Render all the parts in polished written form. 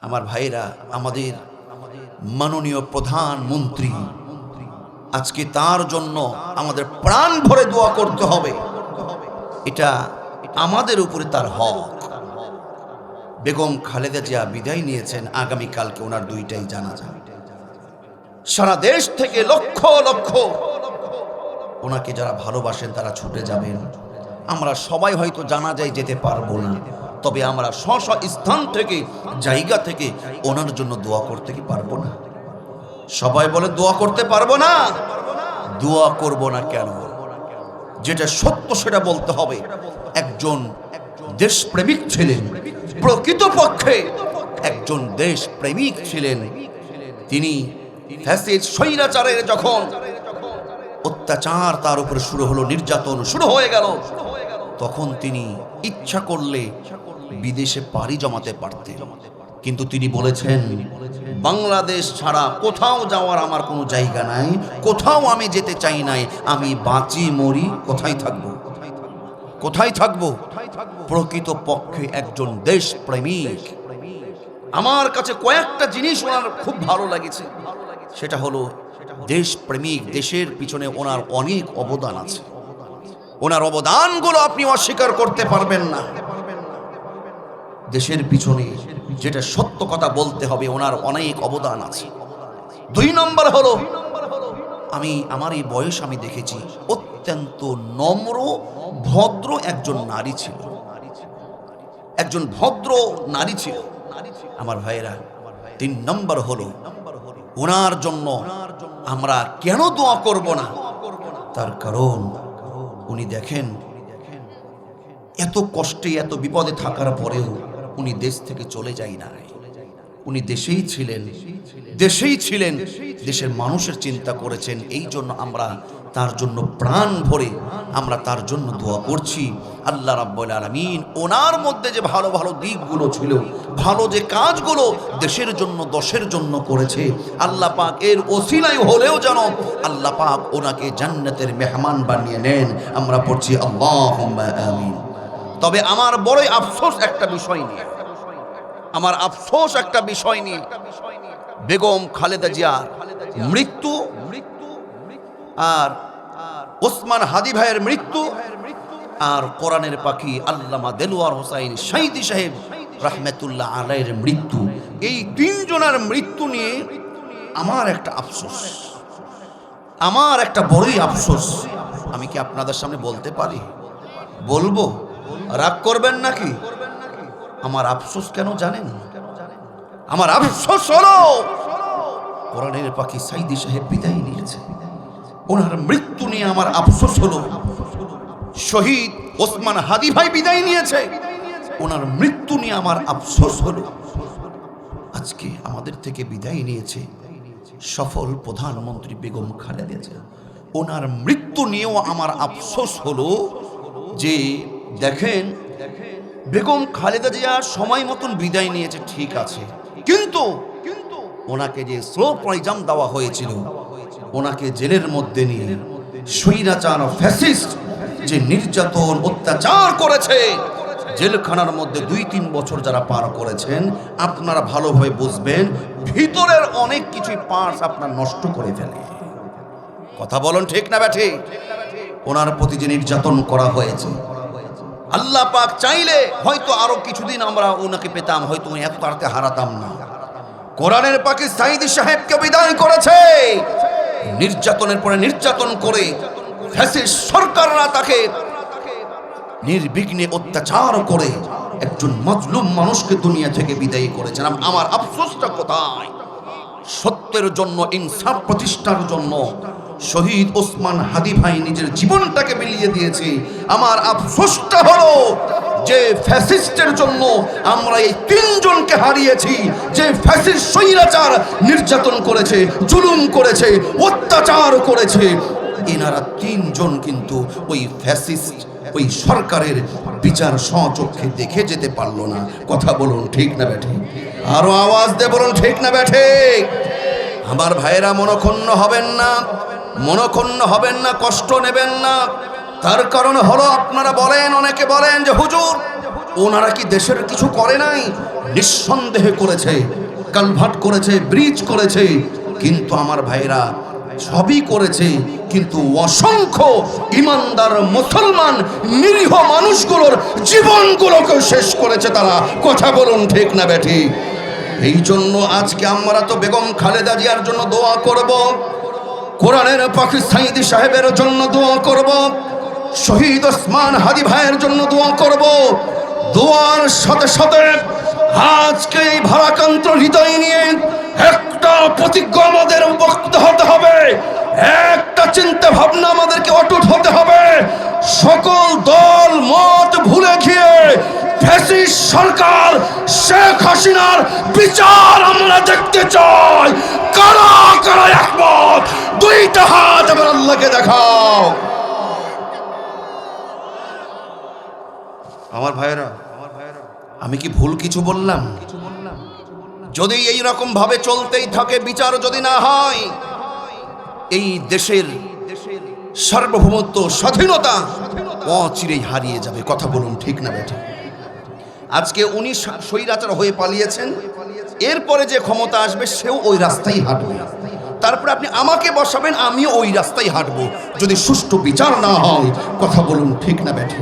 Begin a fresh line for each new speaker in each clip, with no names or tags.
আমার ভাইরা, আমাদের মাননীয় প্রধানমন্ত্রী, আজকে তার জন্য আমাদের প্রাণ ভরে দোয়া করতে হবে। এটা আমাদের উপরে তার হক। বেগম খালেদা জিয়া বিদায় নিয়েছেন, আগামীকালকে ওনার দুইটাই জানাজা। সারা দেশ থেকে লক্ষ লক্ষ ওনাকে যারা ভালোবাসেন তারা ছুটে যাবেন। আমরা সবাই হয়তো জানাজায় যেতে পারবো না, তবে আমরা স্ব স্ব স্থান থেকে, জায়গা থেকে ওনার জন্য দোয়া করতে কি পারবো না? সবাই বলে দোয়া করতে পারবো না। দোয়া করব না কেন? যেটা সত্য সেটা বলতে হবে। একজন দেশপ্রেমিক ছিলেন, প্রকৃতপক্ষে একজন দেশপ্রেমিক ছিলেন। তিনি ফ্যাসিস্ট স্বৈরাচারের যখন অত্যাচার তার উপরে শুরু হলো, নির্যাতন শুরু হয়ে গেল, তখন তিনি ইচ্ছা করলে বিদেশে পাড়ি জমাতে পারতেন, কিন্তু তিনি বলেছেন বাংলাদেশ ছাড়া কোথাও যাওয়ার আমার কোনো জায়গা নাই, কোথাও আমি যেতে চাই নাই। আমি বাঁচি মরি কোথায় থাকবো, কোথায় থাকবো? প্রকৃতপক্ষে একজন দেশপ্রেমিক। আমার কাছে কয়েকটা জিনিস ওনার খুব ভালো লাগেছে। সেটা হলো দেশপ্রেমিক, দেশের পিছনে ওনার অনেক অবদান আছে। ওনার অবদানগুলো আপনি অস্বীকার করতে পারবেন না। দেশের পিছনে যেটা সত্য কথা বলতে হবে, ওনার অনেক অবদান আছে। 2 নম্বর হলো, আমার এই বয়স আমি দেখেছি অত্যন্ত নম্র ভদ্র একজন নারী ছিল, একজন ভদ্র নারী ছিল। আমার ভাইয়েরা, 3 নম্বর হলো ওনার জন্য আমরা কেন দোয়া করব না? তার কারণ উনি দেখেন এত কষ্টে, এত বিপদে থাকার পরেও উনি দেশ থেকে চলে যায় নাই। উনি দেশেই ছিলেন, দেশেই ছিলেন, দেশের মানুষের চিন্তা করেছেন। এই জন্য আমরা তার জন্য প্রাণ ভরে আমরা তার জন্য দোয়া করছি। আল্লাহ রাব্বুল আলামিন ওনার মধ্যে যে ভালো ভালো দিকগুলো ছিল, ভালো যে কাজগুলো দেশের জন্য, দশের জন্য করেছে, আল্লাহ পাক এর ওসিলায় হলেও যেন আল্লাহ পাক ওনাকে জান্নাতের মেহমান বানিয়ে নেন। আমরা পড়ছি আল্লাহুম্মা আমিন। তবে আমার বড়ই আফসোস একটা বিষয় নিয়ে, আমার আফসোস একটা বিষয় নিয়ে, বেগম খালেদা জিয়ার মৃত্যু আর ওসমান হাদি ভাইয়ের মৃত্যু আর কোরআনের পাখি আল্লামা দেলোয়ার হোসাইন শহীদি সাহেব রাহমাতুল্লাহ আলাইহির মৃত্যু, এই 3 জনের মৃত্যু নিয়ে আমার একটা আফসোস, আমার একটা বড়ই আফসোস। আমি কি আপনাদের সামনে বলতে পারি? বলবো? রাগ করবেন নাকি? আমার আফসোস কেন জানেন? আমার আফসোস হলো কোরআনের পাখি সাইদি সাহেব বিদায় নিয়েছে, ওনার মৃত্যু নিয়ে আমার আফসোস হলো। শহীদ ওসমান হাদি ভাই বিদায় নিয়েছে, ওনার মৃত্যু নিয়ে আমার আফসোস হলো। আজকে আমাদের থেকে বিদায় নিয়েছে সফল প্রধানমন্ত্রী বেগম খালেদা জিয়া, ওনার মৃত্যু নিয়েও আমার আফসোস হলো। যে দেখেন, বেগম খালেদা জিয়া সময় মতন বিদায় নিয়েছে, ঠিক আছে, কিন্তু ওনাকে যে স্লো পয়জাম দেওয়া হয়েছিল, ওনাকে জেলের মধ্যে নিয়ে স্বৈরাচার ফ্যাসিস্ট যে নির্যাতন অত্যাচার করেছে, জেলখানার মধ্যে 2-3 বছর যারা পার করেছেন, আপনারা ভালোভাবে বুঝবেন ভিতরের অনেক কিছু পার্টস আপনার নষ্ট করে ফেলে। কথা বলুন ঠিক না ব্যাঠে? ওনার প্রতি যে নির্যাতন করা হয়েছে, আল্লাহ পাক চাইলে হয়তো আরো কিছুদিন আমরা ওনাকে পেতাম, হয়তো এত তাড়াতাড়ি হারাতাম না। কোরআনের পাখি সাইদি সাহেবকে বিদায় করেছে, নির্যাতনের পরে নির্যাতন করে ফ্যাসিস্ট সরকাররা তাকে নির্বিঘ্নে অত্যাচার করে একজন মাজলুম মানুষকে দুনিয়া থেকে বিদায় করেছেন। আমার আফসোসটা কোথায়? সত্যের জন্য, ইনসাফ প্রতিষ্ঠার জন্য শহীদ ওসমান হাদি ভাই নিজের জীবনটাকে বিলিয়ে দিয়েছে। আমার আফসোসটা হলো যে ফ্যাসিস্টের জন্য আমরা এই 3 জনকে হারিয়েছি, যে ফ্যাসিস্ট স্বৈরাচার নির্যাতন করেছে, জুলুম করেছে, অত্যাচার করেছে। এনারা 3 জন কিন্তু ওই ফ্যাসিস্ট, ওই সরকারের বিচার স্বচক্ষে দেখে যেতে পারলো না। কথা বলুন ঠিক না ব্যাঠে? আরো আওয়াজ দিয়ে বলুন ঠিক না ব্যাঠে? আমার ভাইয়েরা, মনক্ষুণ্ণ হবেন না, মনক্ষুণ্ণ হবেন না, কষ্ট নেবেন না। তার কারণ হলো, আপনারা বলেন, অনেকে বলেন যে হুজুর ওনারা কি দেশের কিছু করে নাই? নিঃসন্দেহে করেছে, কালভার্ট করেছে, ব্রিজ করেছে, কিন্তু আমার ভাইরা সবই করেছে, কিন্তু অসংখ্য ইমানদার মুসলমান নিরীহ মানুষগুলোর জীবনগুলোকে শেষ করেছে তারা। কথা বলুন ঠিক না বেঠি? এই জন্য আজকে আমরা তো বেগম খালেদা জিয়ার জন্য দোয়া করব, কোরআনের পাকিস্তানি সাহেবের জন্য দোয়া করব, শহীদ ওসমান হাদি ভাইয়ের জন্য দোয়া করব। দোয়ার সাথে সাথে আজকে এই ভারাক্রান্ত হৃদয় নিয়ে একটা প্রতিজ্ঞা আমাদের মুক্ত হতে হবে, একটা চিন্তা ভাবনা আমাদেরকে অটুট হতে হবে। সকল দল মত ভুলে গিয়ে ফ্যাসিস্ট সরকার শেখ হাসিনার বিচার আমরা দেখতে চাই। কারা কারা একমত? দুইটা হাত এবার আল্লাহকে দেখাও। আমার ভাইরা, আমি কি ভুল কিছু বললাম? যদি এই রকম ভাবে চলতেই থাকে, বিচার যদি না হয়, এই দেশের সার্বভৌমত্ব, স্বাধীনতা অচিরেই হারিয়ে যাবে। কথা বলুন ঠিক না বেটা? আজকে উনি স্বৈরাচার হয়ে পালিয়েছেন, এরপরে যে ক্ষমতা আসবে সেও ওই রাস্তায় হাঁটবে। তারপরে আপনি আমাকে বসাবেন, আমিও ওই রাস্তায় হাঁটবো, যদি সুষ্ঠু বিচার না হয়। কথা বলুন ঠিক না বেটা?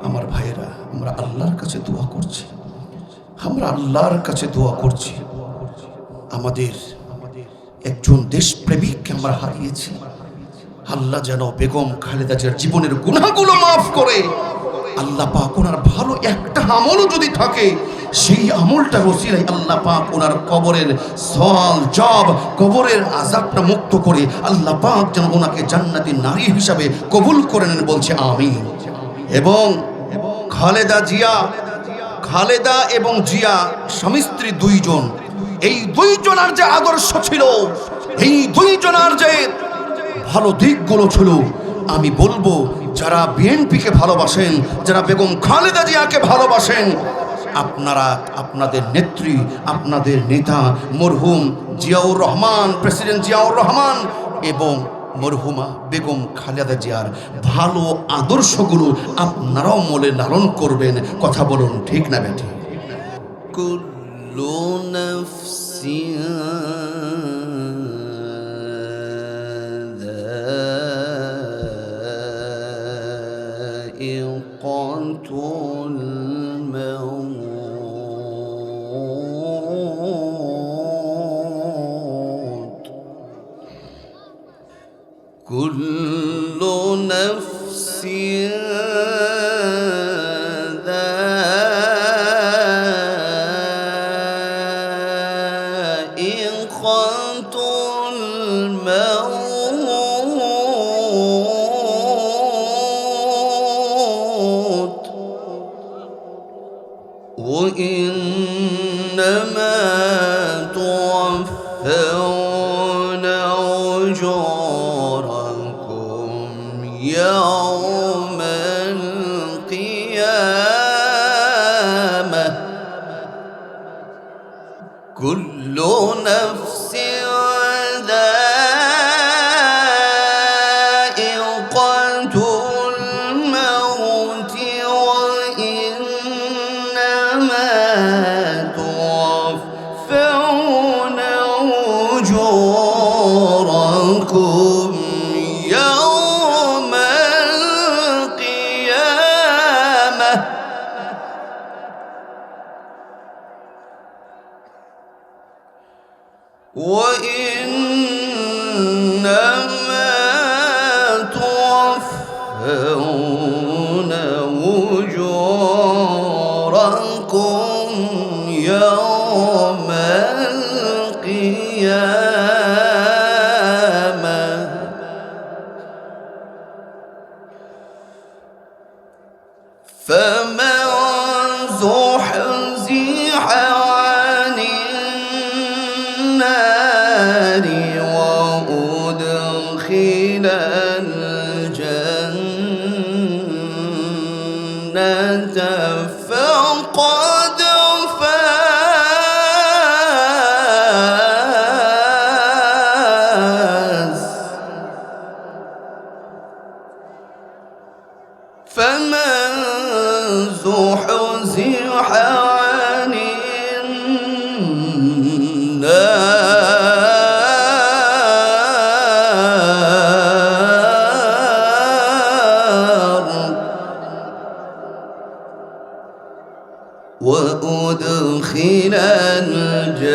আমার ভাইয়েরা, আমরা আল্লাহর কাছে দোয়া করছি, আমরা আল্লাহর কাছে দোয়া করছি। আমাদের একজন দেশপ্রেমিককে আমরা হারিয়েছি। আল্লাহ যেন বেগম খালেদা জিয়ার জীবনের গুনাহগুলো মাফ করে। আল্লাহ পাক ওনার ভালো একটা আমলও যদি থাকে, সেই আমলটা ওসিলায় আল্লাহ পাক ওনার কবরের সওয়াল জব, কবরের আযাবটা মুক্ত করে আল্লাহ পাক যেন ওনাকে জান্নাতি নারী হিসাবে কবুল করে নেন, বলছে আমিন। এবং খালেদা এবং জিয়া স্বামী স্ত্রী দুইজন, এই দুইজনের যে আদর্শ ছিল, এই দুইজনের যে ভালো দিকগুলো ছিল, আমি বলবো যারা বিএনপিকে ভালোবাসেন, যারা বেগম খালেদা জিয়াকে ভালোবাসেন, আপনারা আপনাদের নেত্রী, আপনাদের নেতা মরহুম জিয়াউর রহমান, প্রেসিডেন্ট জিয়াউর রহমান এবং মরহুমা বেগম খালেদা জিয়ার ভালো আদর্শগুলো আপনারাও মনে লালন করবেন। কথা বলুন ঠিক না বেঠি? কুল্লু নাফসিন যায়িকাতুল মাউত, কুল্লু নাফসিন যায়িকাতুল মাউত ওয়া ইন্নামা তুওয়াফাউনা উজুরাকুম ইয়াওমাল কিয়ামাহ, কুল্লু নাফসিন যায়িকাতুল মাউত ওয়া ইন্নামা তুওয়াফাউনা উজুরাকুম ইয়াওমাল কিয়ামাহ, ওয়া ইন্নামা তুওয়াফাউনা উজুরাকুম ইয়াওমাল কিয়ামাহ, فمن زحزح عن النار وأدخل الجنة فقد فاز.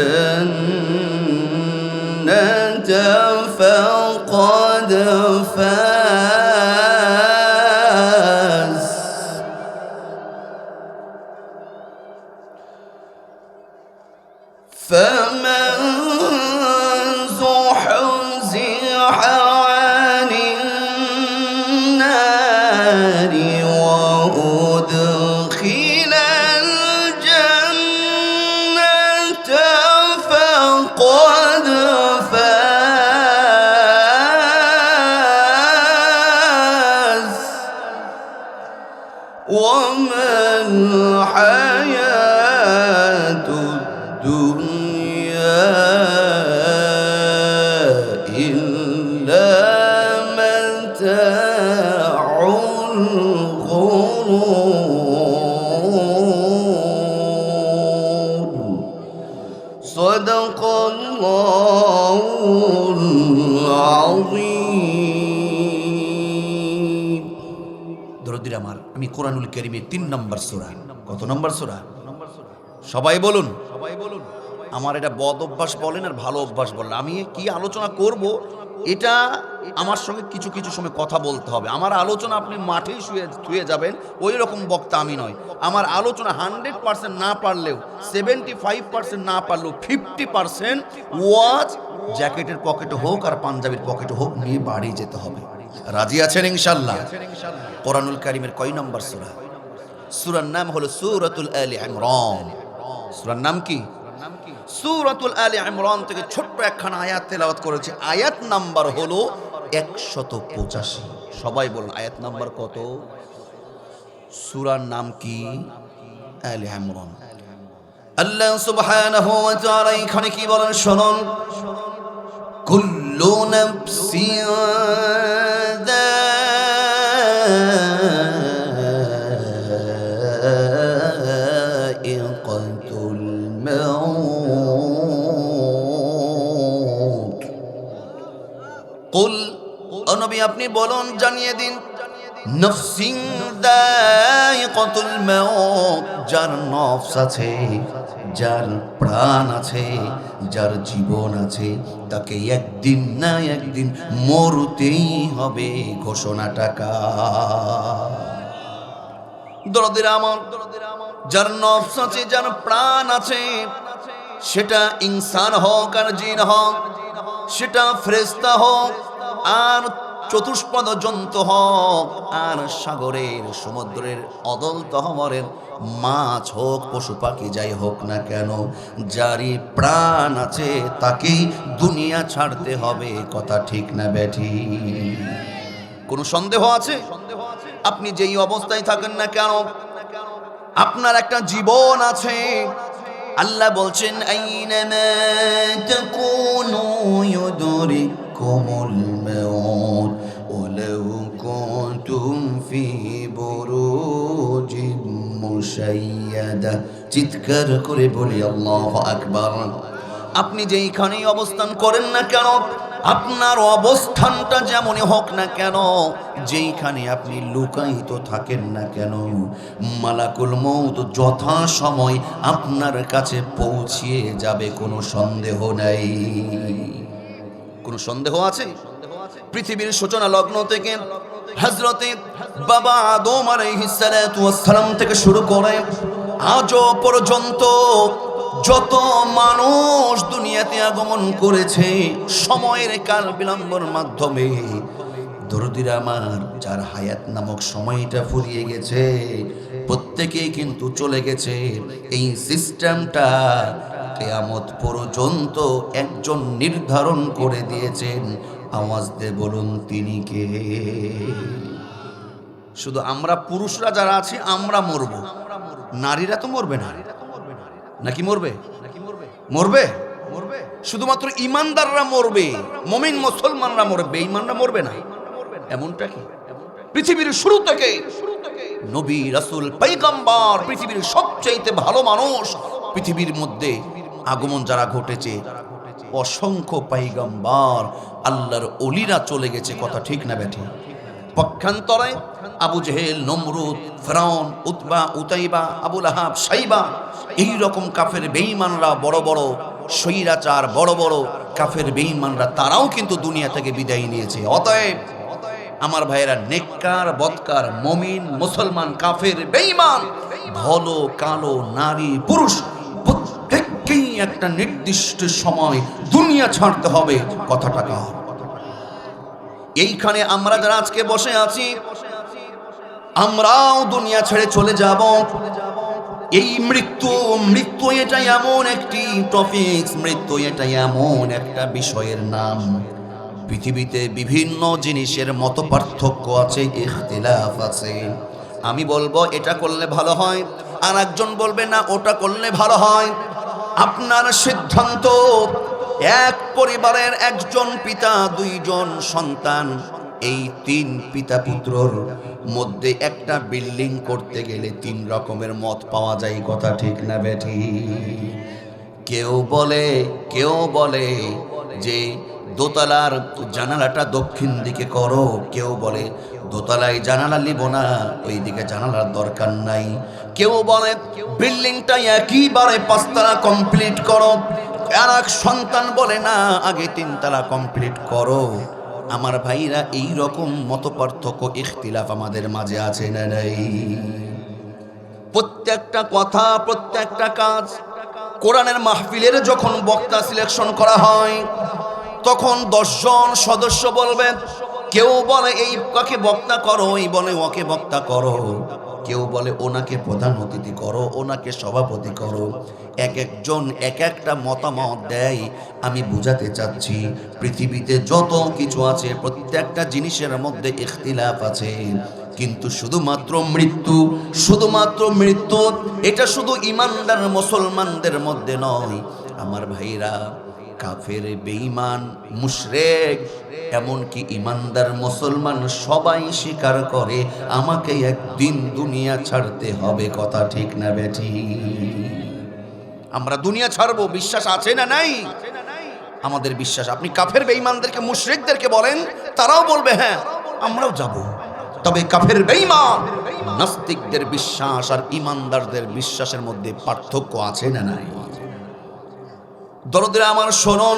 الجنة فقد فاز فمن زحزح عن النار وأدخل الجنة فقد فاز وما الحياة الدنيا إلا متاع الغرور صدق الله العظيم দরদির আমার আমি কোরআনুল কারীমের 3 নম্বর সূরা কত নম্বর সূরা সবাই বলুন আমার এটা বদ অভ্যাস বলেন আর ভালো অভ্যাস বলেন আমি কি আলোচনা করব এটা আমার সঙ্গে কিছু কিছু সময় কথা বলতে হবে আমার আলোচনা আপনি মাঠেই শুয়ে যাবেন ওই রকম বক্তা আমি নয় আমার আলোচনা 100% না পারলেও 75% না পারলেও 50% ওয়াজ জ্যাকেটের পকেটে হোক আর পাঞ্জাবির পকেটে হোক নিয়ে বাড়ি যেতে হবে রাজি আছেন ইনশাআল্লাহ কোরআনুল কারীমের কয় নম্বর সূরা সূরার নাম হলো সূরাতুল আলি ইমরান সূরার নাম কি সূরাতুল আলি ইমরান থেকে ছোট্ট একখানা আয়াত তেলাওয়াত করেছে আয়াত নাম্বার হলো 185 সবাই বলুন আয়াত নাম্বার কত সূরার নাম কি আলি ইমরান আল্লাহ সুবহানাহু ওয়া তাআলা এখানে কি বলেন শুনুন কুল্লু নাফসিন যায়িকাতুল মাউত কুল ও নবী আপনি বলুন জানিয়ে দিন নফসিন যায়িকাতুল মাউত যার নফস আছে যার প্রাণ আছে যার জীবন আছে তাকে একদিন না একদিন মরতেই হবে ঘোষণাটা দরদির আমার যার নফস আছে যার প্রাণ আছে সেটা ইনসান হোক আর জিন হোক সেটা ফেরেশতা হোক আর চতুষ্পদ জন্তু হোক আর সাগরের সমুদ্রের অদল তহমরের মাছ হোক পশু পাখি যাই হোক না কেন যারই প্রাণ আছে তাকেই দুনিয়া ছাড়তে হবে কথা ঠিক না বেঠি কোনো সন্দেহ আছে আপনি যেই অবস্থায় থাকেন না কেন আপনার একটা জীবন আছে আল্লাহ বলছেন আইনামা তাকুনু ইউদরিকুমুল মাউত ওয়ালাউ কুনতুম ফি বুরুজিন মুশাইয়াদা চিৎকার করে বলি আল্লাহু আকবার আপনি যেইখানেই অবস্থান করেন না কেন আপনার অবস্থানটা যেমনই হোক না কেন যেইখানে আপনি লুকায়িত থাকেন না কেন মালাকুল মউত যথা সময় আপনার কাছে পৌঁছিয়ে যাবে কোনো সন্দেহ নাই কোনো সন্দেহ আছে পৃথিবীর সূচনা লগ্ন থেকে হযরতে বাবা আদম আলাইহিস সালাতু ওয়াস সালাম থেকে শুরু করে আজও পর্যন্ত যত মানুষ দুনিয়াতে আগমন করেছে সময়ের কাল বিলম্বর মাধ্যমে দরদির আমার যার হায়াত নামক সময়টা ফুরিয়ে গেছে প্রত্যেকেই কিন্তু চলে গেছে এই সিস্টেমটা কিয়ামত পর্যন্ত একজন নির্ধারণ করে দিয়েছেন আওয়াজ দিয়ে বলুন তিনি কে শুধু আমরা পুরুষরা যারা আছি আমরা মরব নারীরা তো মরবে না নাকি মরবে মরবে শুধুমাত্র ইমানদাররা মরবে মুমিন মুসলমানরা মরবে বেঈমানরা মরবে না এমনটা কি পৃথিবীর শুরু থেকে নবী রাসূল পয়গম্বর পৃথিবীর সবচেয়ে ভালো মানুষ পৃথিবীর মধ্যে আগমন যারা ঘটেছে অসংখ্য পয়গম্বর আল্লাহর ওলিরা চলে গেছে কথা ঠিক না বেঠি পক্ষান্তরে আবু জেহেল, নমরুদ, ফিরআউন, উতবা, উতাইবা, আবু লাহাব, সাইবা, এই রকম কাফের বেঈমানরা, বড় বড় স্বৈরাচার, বড় বড় কাফের বেঈমানরা, তারাও কিন্তু দুনিয়া থেকে বিদায় নিয়েছে। অতএব আমার ভাইয়েরা, নেককার, বদকার, মমিন, মুসলমান, কাফের, বেঈমান, ভালো, কালো, নারী, পুরুষ, প্রত্যেককেই একটা নির্দিষ্ট সময় দুনিয়া ছাড়তে হবে। কথাটা কার? এইখানে আমরা যারা আজকে বসে আছি, আমরাও দুনিয়া ছেড়ে চলে যাব। এই মৃত্যু এটা এমন একটি টপিক, মৃত্যু এটা এমন একটা বিষয়ের নাম। পৃথিবীতে বিভিন্ন জিনিসের মত পার্থক্য আছে, ইখতিলাফ আছে। আমি বলবো এটা করলে ভালো হয়, আর একজন বলবে না ওটা করলে ভালো হয়। আপনার সিদ্ধান্ত। এক পরিবারের একজন পিতা, দুইজন সন্তান, এই তিন পিতা পুত্রর মধ্যে একটা বিল্ডিং করতে গেলে তিন রকমের মত পাওয়া যায়। কথা ঠিক না বেঠি? কেউ বলে যে দোতলার জানালাটা দক্ষিণ দিকে করো, কেউ বলে দোতলায় জানালা নিব না, ওই দিকে জানালার দরকার নাই। কেউ বলে বিল্ডিংটা একইবারে 5 তলা কমপ্লিট করো, আর এক সন্তান বলে না, আগে 3 তলা কমপ্লিট করো। আমার ভাইরা, এই রকম মত পার্থক্য, ইখতিলাফ আমাদের মাঝে আছে না নাই? প্রত্যেকটা কথা, প্রত্যেকটা কাজ, কোরআনের মাহফিলের যখন বক্তা সিলেকশন করা হয়, তখন 10 জন সদস্য বলবে। কেউ বলে এই কাকে বক্তা করো, এই বলে ওকে বক্তা করো, কেউ বলে ওনাকে প্রধান অতিথি করো, ওনাকে সভাপতি করো। এক একজন এক একটা মতামত দেয়। আমি বুঝাতে চাচ্ছি, পৃথিবীতে যত কিছু আছে প্রত্যেকটা জিনিসের মধ্যে ইখতিলাফ আছে, কিন্তু শুধুমাত্র মৃত্যু এটা শুধু ইমানদার মুসলমানদের মধ্যে নয়। আমার ভাইরা, কাফের, বেঈমান, মুশরিক, এমনকি ইমানদার মুসলমান সবাই স্বীকার করে আমাকে একদিন দুনিয়া ছাড়তে হবে। কথা ঠিক না বেঠি? আমরা দুনিয়া ছাড়বো, বিশ্বাস আছে না নাই? আমাদের বিশ্বাস। আপনি কাফের, বেঈমানদেরকে, মুশরিকদেরকে বলেন, তারাও বলবে হ্যাঁ আমরাও যাব। তবে কাফের, বেঈমান, নাস্তিকদের বিশ্বাস আর ইমানদারদের বিশ্বাসের মধ্যে পার্থক্য আছে না নাই? দরদিরা আমার শুনুন,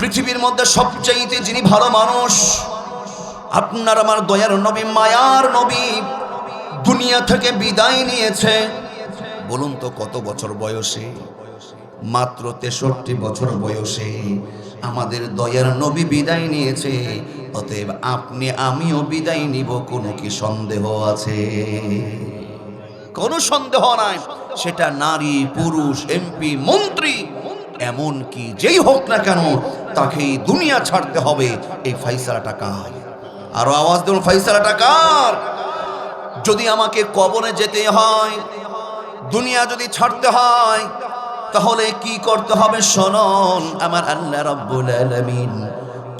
পৃথিবীর মধ্যে সবচাইতে যিনি ভালো মানুষ, আপনার আমার দয়ার নবী, মায়ার নবী, দুনিয়া থেকে বিদায় নিয়েছে। বলুন তো কত বছর বয়সে? মাত্র 63 বছর বয়সে আমাদের দয়ার নবী বিদায় নিয়েছে। অতএব আপনি আমিও বিদায় নিব, কোনো কি সন্দেহ আছে? কোনো সন্দেহ নাই। সেটা নারী, পুরুষ, এমপি, মন্ত্রী, এমন কি যেই হোক না কেন, তাকে দুনিয়া ছাড়তে হবে। এই ফাইসালাটা কার? আরো আওয়াজ দেন, ফাইসালাটা কার? যদি আমাকে কবরে যেতে হয়, দুনিয়া যদি ছাড়তে হয়, তাহলে কি করতে হবে? শুনুন, আমার আল্লাহ রাব্বুল আলামিন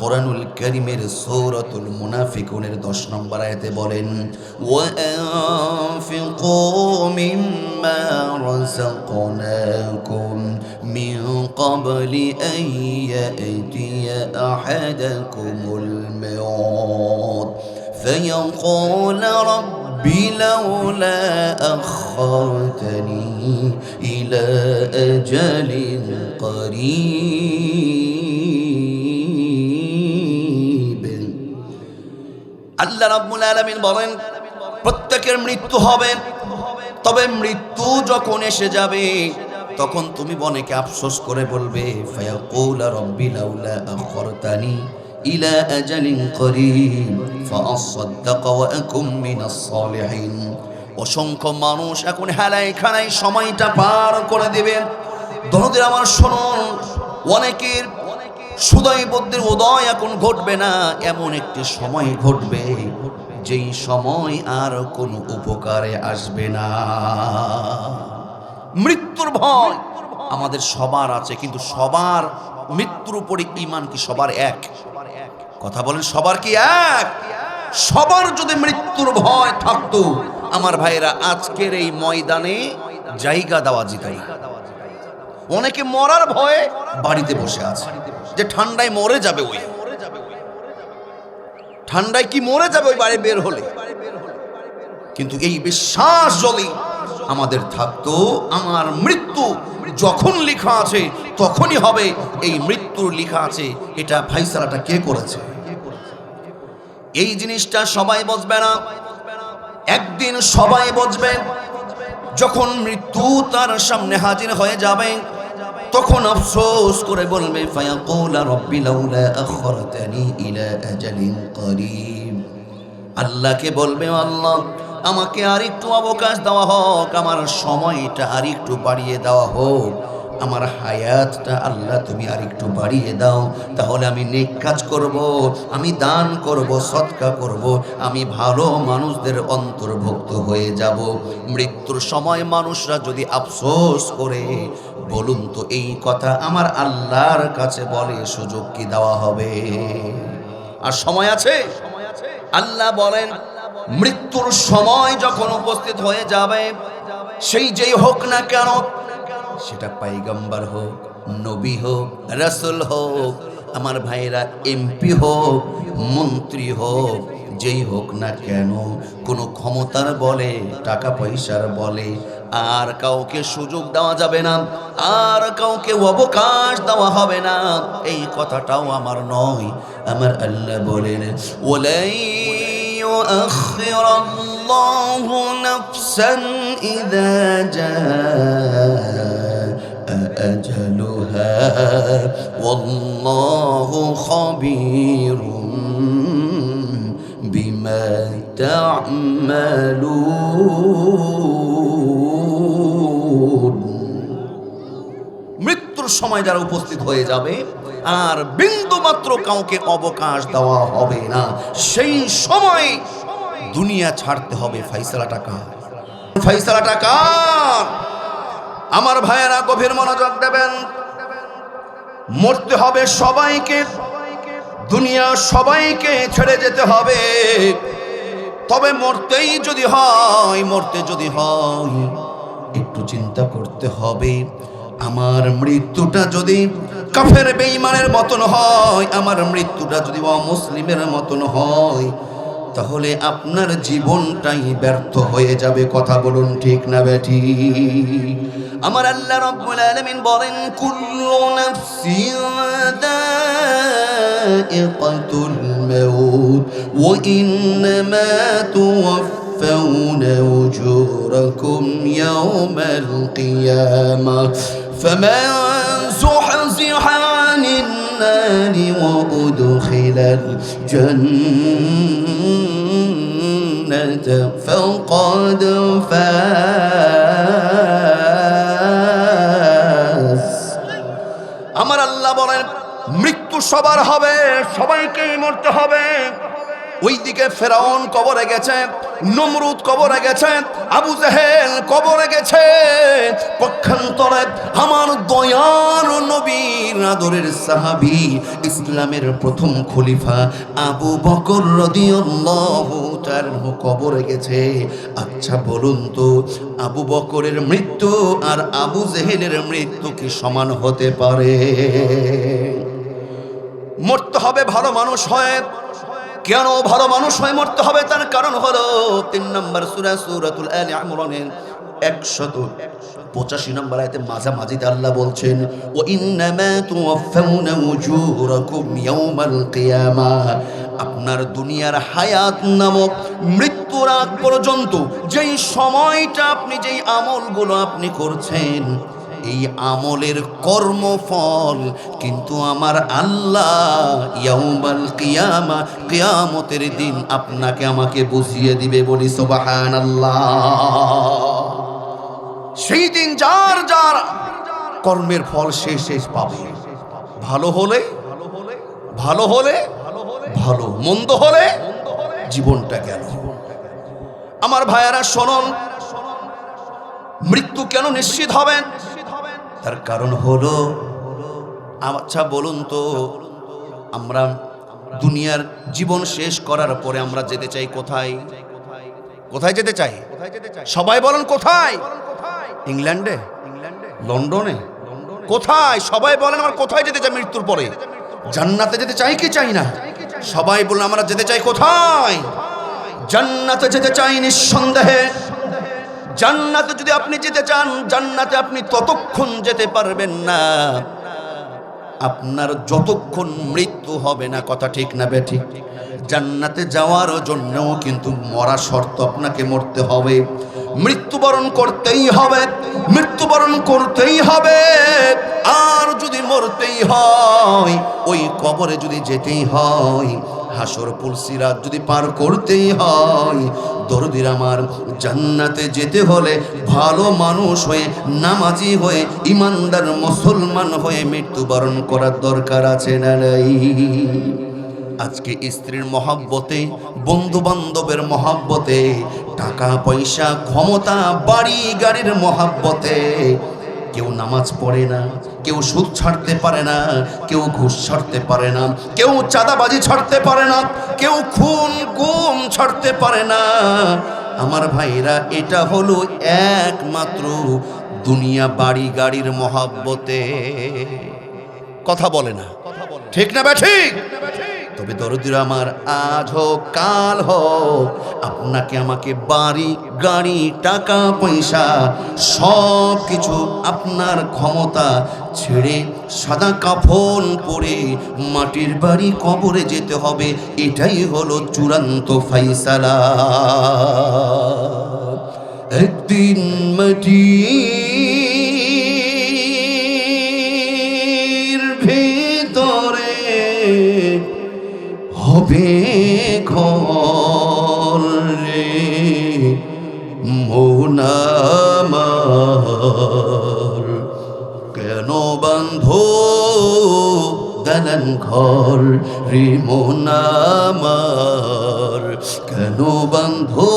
কোরআনুল কারীমের সূরাতুল মুনাফিকুনের 10 নম্বর আয়াতে বলেন, ওয়া আনফিকু মিম্মা রাযাকনাকুম মিন ক্বাবলি আন ইয়াতিয়া আহাদাকুমুল মাউত ফায়াকুল রাব্বি লাউলা আখখারতানি ইলা আজালিন করিব। আল্লাহ রাব্বুল আলামিন বলেন, প্রত্যেকের মৃত্যু হবে, তবে মৃত্যু যখন এসে যাবে তখন তুমি অনেকে আফসোস করে বলবে, ফায়াকুল রাব্বি লাউলা আখখারতানি ইলা আজালিন করিব ফাআসাদদাক ওয়া আকুম মিনাস সালিহিন। অসংখ্য মানুষ এখন হেলায় খানায় সময়টা পার করে দেবে। দরদের আমার শুনুন, অনেকের সুদয় বুদ্ধির উদয় এখন ঘটবে না, এমন একটি সময় ঘটবে যেই সময় আর কোনো উপকারে আসবে না। মৃত্যুর ভয় আমাদের সবার আছে, কিন্তু সবার মৃত্যুর উপরে ঈমান কি সবার এক? কথা বলেন, সবার কি এক? সবার যদি মৃত্যুর ভয় থাকতো, আমার ভাইরা আজকের এই ময়দানে জায়গা দেওয়া যেত না। অনেকে মরার ভয়ে বাড়িতে বসে আছে, যে ঠান্ডায় মরে যাবে, ওই ঠান্ডায় কি মরে যাবে ওই বাইরে বের হলে। কিন্তু এই বিশ্বাস যদি আমাদের থাকতো, আমার মৃত্যু যখন লেখা আছে তখনই হবে, এই মৃত্যুর লেখা আছে, এটা ফাইসালাটা কে করেছে, এই জিনিসটা সবাই বুঝবে না। একদিন সবাই বুঝবে, যখন মৃত্যু তার সামনে হাজির হয়ে যাবে, তখন আফসোস করে বলবে ফায়াকুল রাব্বি লাউলা আখরতানি ইলা আজালিন করিব। আল্লাহকে বলবে, আল্লাহ আমাকে আর একটু অবকাশ দেওয়া হোক, আমার সময়টা আর একটু বাড়িয়ে দেওয়া হোক, আমার হায়াতটা আল্লাহ তুমি আর একটু বাড়িয়ে দাও, তাহলে আমি নেক কাজ করব, আমি দান করব, সদকা করব, আমি ভালো মানুষদের অন্তর্ভুক্ত হয়ে যাব। মৃত্যুর সময় মানুষরা যদি আফসোস করে, বলুন তো এই কথা আমার আল্লাহর কাছে বলে সুযোগ কি দেওয়া হবে? আর সময় আছে? আল্লাহ বলেন মৃত্যুর সময় যখন উপস্থিত হয়ে যাবে, সেই যেই হোক না কেন, সেটা পয়গম্বর হোক, নবী হোক, রাসূল হোক, আমার ভাইরা এমপি হোক, মন্ত্রী হোক, যেই হোক না কেন, কোনো ক্ষমতার বলে, টাকা পয়সার বলে আর কাউকে সুযোগ দেওয়া যাবে না, আর কাউকে অবকাশ দেওয়া হবে না, এই কথাটাও আমার নয়। আমার আল্লাহ বলেন ওয়ালাই يؤخر الله نفسا إذا جاء أجلها والله خبير بما تعملون। মৃত্যুর সময় যারা উপস্থিত হয়ে যাবে আর বিন্দু মাত্র কাউকে অবকাশ দেওয়া হবে না, সেই সময় দুনিয়া ছাড়তে হবে। ফাইসালাটা কার? ফাইসালাটা কার? আমার ভাইয়েরা গভীর মনোযোগ দেবেন। মরতে হবে সবাইকে, দুনিয়া সবাইকে ছেড়ে যেতে হবে। তবে মরতে যদি হয় একটু চিন্তা করতে হবে, আমার মৃত্যুটা যদি কাফের বেঈমানের মতন হয়, আমার মৃত্যুটা যদি অমুসলিমের মতন হয়, তাহলে আপনার জীবনটাই ব্যর্থ হয়ে যাবে। কথা বলুন ঠিক না বেঠিক? আমার আল্লাহ রাব্বুল আলামিন বলেন কুল্লু নাফসিন যায়িকাতুল মাউত ওয়া ইন্নামা তুওয়াফাউনা উজুরাকুম ইয়াওমাল কিয়ামাহ ফামান যুহযিহা আনিন নারি ওয়া উদখিলাল জান্নাতা ফাকাদ ফাজ। আমার আল্লাহ বলেন মৃত্যু সবার হবে, সবাইকেই মরতে হবে। ওইদিকে ফেরাউন কবরে গেছে, নমরুদ কবরে গেছে, আবু জেহেল কবরে গেছে। পক্ষান্তরে আমার দয়ার নবীর আদরের সাহাবী, ইসলামের প্রথম খলিফা আবু বকর রাদিয়াল্লাহু তাআলা কবরে গেছে। আচ্ছা বলুন তো, আবু বকরের মৃত্যু আর আবু জেহেলের মৃত্যু কি সমান হতে পারে? মরতে হবে ভালো মানুষ হয়ে। কেন ভালো মানুষ হয়ে মরতে হবে? তার কারণ হলো 3 নম্বর সূরা সূরাতুল আলে ইমরানের 185 নম্বর আয়াতে মাঝামাঝিতে আল্লাহ বলছেন ওয়া ইন্নামা তুওয়াফাউনা উজুরাকুম ইয়াওমাল কিয়ামাহ। আপনার দুনিয়ার হায়াত নামক মৃত্যুর আগ পর্যন্ত যেই সময়টা আপনি যেই আমলগুলো আপনি করছেন, এই আমলের কর্মফল কিন্তু আমার আল্লাহ ইয়াউমাল কিয়ামা, কিয়ামতের দিন আপনাকে আমাকে বুঝিয়ে দিবে। বলি সুবহানাল্লাহ। সেই দিন যার যার কর্মের ফল শেষ পাবে। ভালো হলে ভালো, মন্দ হলে জীবনটা গেল। আমার ভাইয়ারা শুনুন, মৃত্যু কেন নিশ্চিত হবেন? তার কারণ হলো, আচ্ছা বলুন তো, আমরা দুনিয়ার জীবন শেষ করার পরে আমরা যেতে চাই কোথায়? কোথায় যেতে চাই? সবাই বলেন কোথায়? ইংল্যান্ডে, লন্ডনে, কোথায়? সবাই বলেন আমার কোথায় যেতে চাই মৃত্যুর পরে? জান্নাতে যেতে চাই কি চাই না? সবাই বলল আমরা যেতে চাই কোথায়? জান্নাতে যেতে চাই নিঃসন্দেহে। জান্নাতে যদি আপনি যেতে চান, জান্নাতে আপনি ততক্ষণ যেতে পারবেন না আপনার যতক্ষণ মৃত্যু হবে না। কথা ঠিক না বেঠিক? জান্নাতে যাওয়ার জন্যও কিন্তু মরা শর্ত, আপনাকে মরতে হবে, মৃত্যুবরণ করতেই হবে, মৃত্যুবরণ করতেই হবে। আর যদি মরতেই হয়, ওই কবরে যদি যেতেই হয়, হাসর পুল সিরাত যদি পার করতেই হয়, দরদির আমার জান্নাতে যেতে হলে ভালো মানুষ হয়ে, নামাজি হয়ে, ইমানদার মুসলমান হয়ে মৃত্যুবরণ করার দরকার আছে না নাই? আজকে স্ত্রীর মহাব্বতে, বন্ধু বান্ধবের মহাব্বতে, টাকা পয়সা ক্ষমতা বাড়ি গাড়ির মহাব্বতে কেউ নামাজ পড়ে না, কেউ সুদ ছাড়তে পারে না, কেউ ঘুষ ছাড়তে পারে না, কেউ চাঁদাবাজি ছাড়তে পারে না, কেউ খুন গুম ছাড়তে পারে না। আমার ভাইরা, এটা হলো একমাত্র দুনিয়া বাড়ি গাড়ির মহাব্বতে। কথা বলে না, ঠিক না ঠিক? তবে দরদিরা আমার, আজ হোক কাল হোক, আপনাকে আমাকে বাড়ি গাড়ি টাকা পয়সা সব কিছু আপনার ক্ষমতা ছেড়ে সাদা কাফন পরে মাটির বাড়ি কবরে যেতে হবে। এটাই হলো চূড়ান্ত ফাইসালা। একদিন মাটির ভিতরে হবে ঘর রে মন আমার, কেন বাঁধো দালান ঘর রে মন আমার, কেন বাঁধো